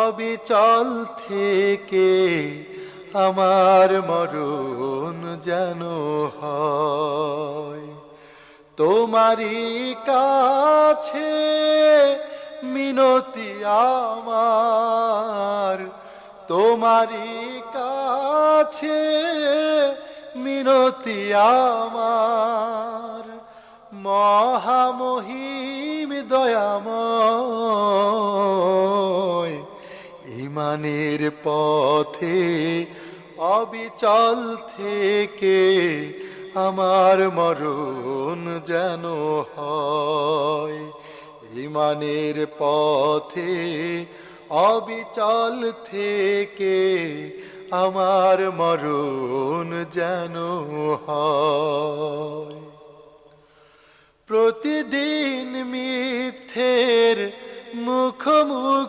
অবিচল থেকে আমার মরণ যেন হয়। তোমারই কাছে মিনতি আমার, তোমারই কাছে মিনতি আমার, মহামহিম দয়াময়। ইমানের পথে অবিচল থেকে আমার মরণ যেন হয়। ইমানের পথে অবিচল থেকে আমার মরণ যেন হয়। প্রতিদিন মিথ্যের মুখোমুখি